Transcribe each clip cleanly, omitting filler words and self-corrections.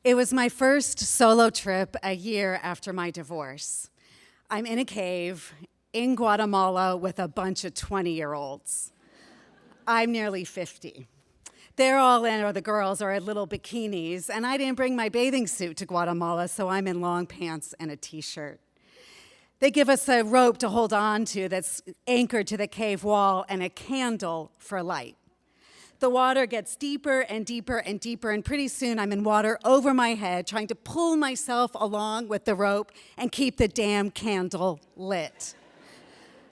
It was my first solo trip a year after my divorce. I'm in a cave in Guatemala with a bunch of 20-year-olds. I'm nearly 50. They're all in, or the girls are in little bikinis, and I didn't bring my bathing suit to Guatemala, so I'm in long pants and a t-shirt. They give us a rope to hold on to that's anchored to the cave wall and a candle for light. The water gets deeper and deeper and deeper, and pretty soon I'm in water over my head, trying to pull myself along with the rope and keep the damn candle lit.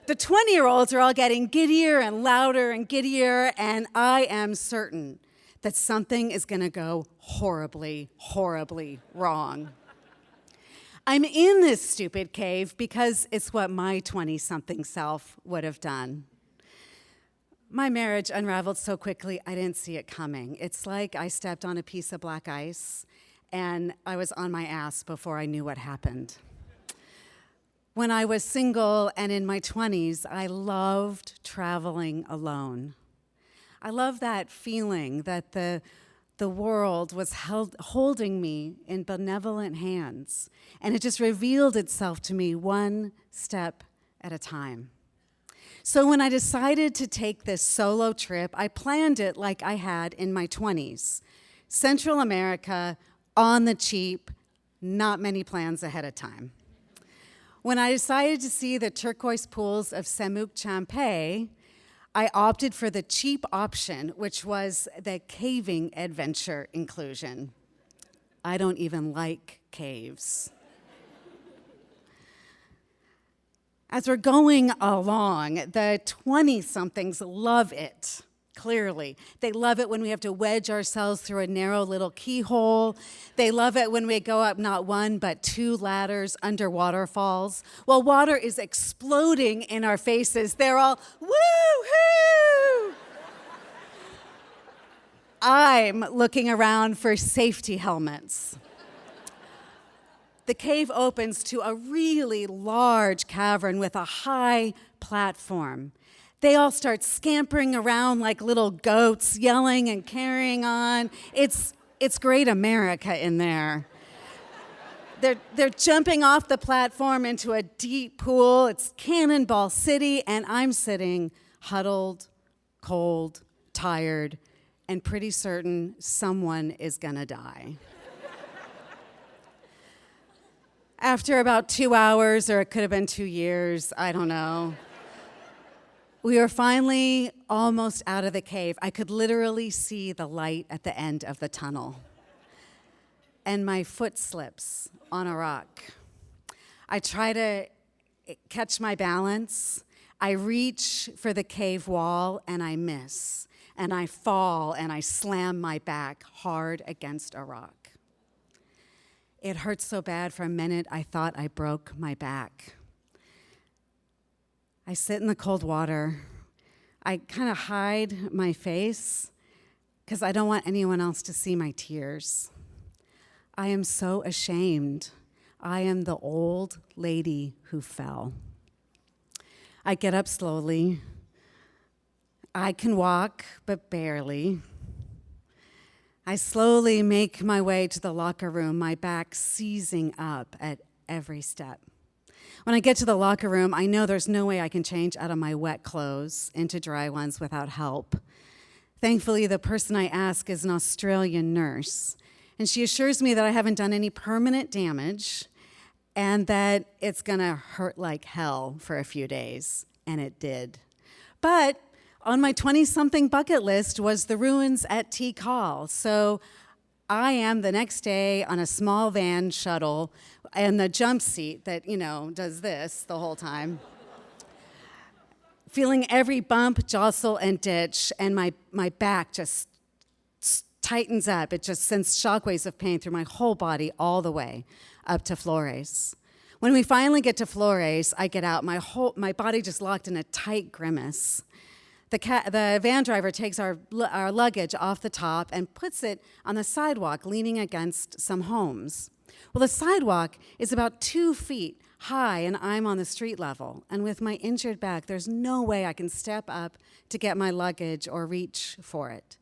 The 20-year-olds are all getting giddier and louder and giddier, and I am certain that something is going to go horribly, horribly wrong. I'm in this stupid cave because it's what my 20-something self would have done. My marriage unraveled so quickly, I didn't see it coming. It's like I stepped on a piece of black ice, and I was on my ass before I knew what happened. When I was single and in my 20s, I loved traveling alone. I loved that feeling that the world was holding me in benevolent hands, and it just revealed itself to me one step at a time. So when I decided to take this solo trip, I planned it like I had in my 20s. Central America, on the cheap, not many plans ahead of time. When I decided to see the turquoise pools of Semuc Champay, I opted for the cheap option, which was the caving adventure inclusion. I don't even like caves. As we're going along, the 20-somethings love it, clearly. They love it when we have to wedge ourselves through a narrow little keyhole. They love it when we go up not one, but 2 ladders under waterfalls. While water is exploding in our faces, they're all, woo-hoo! I'm looking around for safety helmets. The cave opens to a really large cavern with a high platform. They all start scampering around like little goats, yelling and carrying on. It's great America in there. They're jumping off the platform into a deep pool. It's Cannonball City, and I'm sitting huddled, cold, tired, and pretty certain someone is gonna die. After about 2 hours, or it could have been 2 years, I don't know, we were finally almost out of the cave. I could literally see the light at the end of the tunnel. And my foot slips on a rock. I try to catch my balance. I reach for the cave wall, and I miss. And I fall, and I slam my back hard against a rock. It hurt so bad for a minute, I thought I broke my back. I sit in the cold water. I kind of hide my face because I don't want anyone else to see my tears. I am so ashamed. I am the old lady who fell. I get up slowly. I can walk, but barely. I slowly make my way to the locker room, my back seizing up at every step. When I get to the locker room, I know there's no way I can change out of my wet clothes into dry ones without help. Thankfully, the person I ask is an Australian nurse, and she assures me that I haven't done any permanent damage and that it's gonna hurt like hell for a few days, and it did. But on my 20-something bucket list was the ruins at Tikal. So I am the next day on a small van shuttle and the jump seat that, does this the whole time. Feeling every bump, jostle, and ditch, and my back just tightens up. It just sends shockwaves of pain through my whole body all the way up to Flores. When we finally get to Flores, I get out. My body just locked in a tight grimace. The van driver takes our luggage off the top and puts it on the sidewalk, leaning against some homes. Well, the sidewalk is about 2 feet high, and I'm on the street level. And with my injured back, there's no way I can step up to get my luggage or reach for it.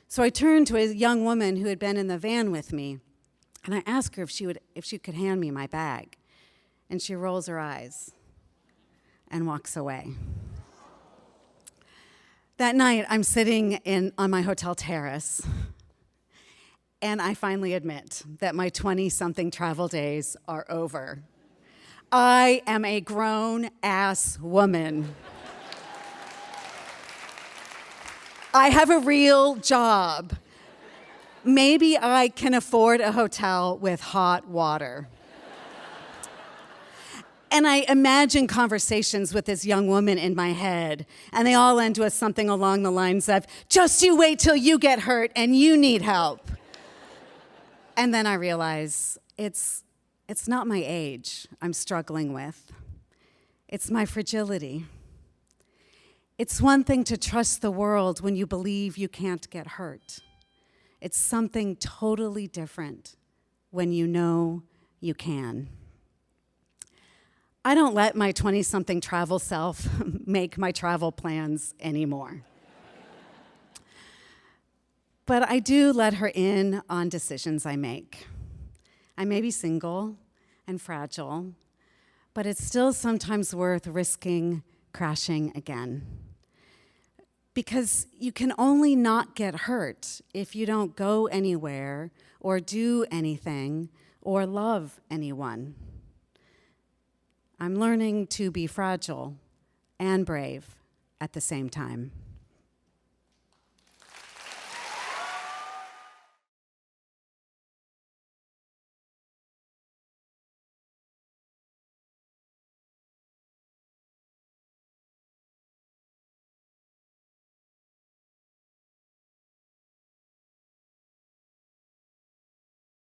So I turned to a young woman who had been in the van with me, And I ask her if she could hand me my bag. And she rolls her eyes and walks away. That night, I'm sitting on my hotel terrace, and I finally admit that my 20-something travel days are over. I am a grown-ass woman. I have a real job. Maybe I can afford a hotel with hot water. And I imagine conversations with this young woman in my head, and they all end with something along the lines of, just you wait till you get hurt and you need help. And then I realize it's not my age I'm struggling with. It's my fragility. It's one thing to trust the world when you believe you can't get hurt. It's something totally different when you know you can. I don't let my 20-something travel self make my travel plans anymore. But I do let her in on decisions I make. I may be single and fragile, but it's still sometimes worth risking crashing again. Because you can only not get hurt if you don't go anywhere or do anything or love anyone. I'm learning to be fragile and brave at the same time.